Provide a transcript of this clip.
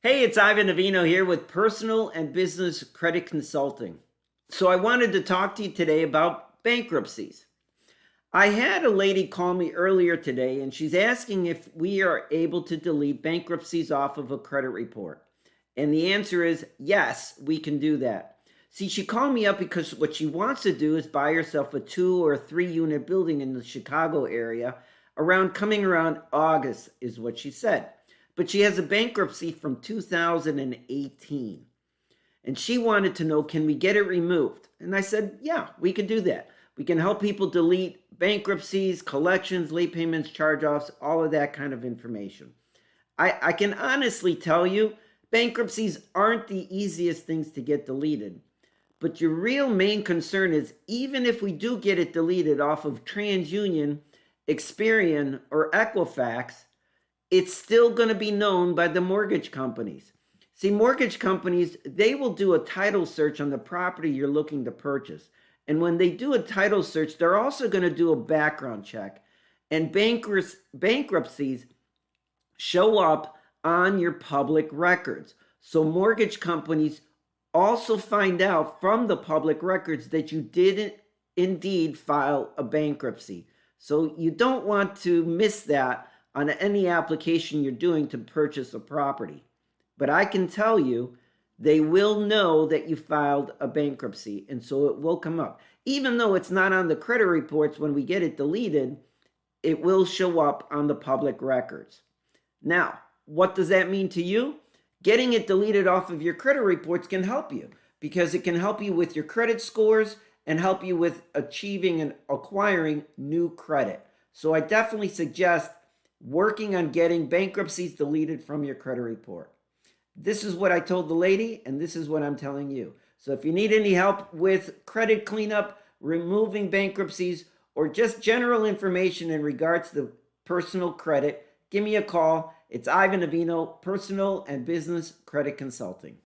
Hey, it's Ivan Divino here with Personal and Business Credit Consulting. So I wanted to talk to you today about bankruptcies. I had a lady call me earlier today and she's asking if we are able to delete bankruptcies off of a credit report. And the answer is yes, we can do that. See, she called me up because what she wants to do is buy herself a 2 or 3 unit building in the Chicago area coming around August, is what she said. But she has a bankruptcy from 2018. And she wanted to know, can we get it removed? And I said, yeah, we can do that. We can help people delete bankruptcies, collections, late payments, charge-offs, all of that kind of information. I can honestly tell you, bankruptcies aren't the easiest things to get deleted. But your real main concern is, even if we do get it deleted off of TransUnion, Experian, or Equifax, it's still going to be known by the mortgage companies. See, mortgage companies, they will do a title search on the property you're looking to purchase. And when they do a title search, they're also going to do a background check. And bankruptcies show up on your public records. So mortgage companies also find out from the public records that you didn't indeed file a bankruptcy. So you don't want to miss that on any application you're doing to purchase a property. But I can tell you, they will know that you filed a bankruptcy, and so it will come up. Even though it's not on the credit reports, when we get it deleted, it will show up on the public records. Now, what does that mean to you? Getting it deleted off of your credit reports can help you, because it can help you with your credit scores and help you with achieving and acquiring new credit. So I definitely suggest working on getting bankruptcies deleted from your credit report. This is what I told the lady, and this is what I'm telling you. So if you need any help with credit cleanup, removing bankruptcies, or just general information in regards to personal credit, give me a call. It's Ivan Divino, Personal and Business Credit Consulting.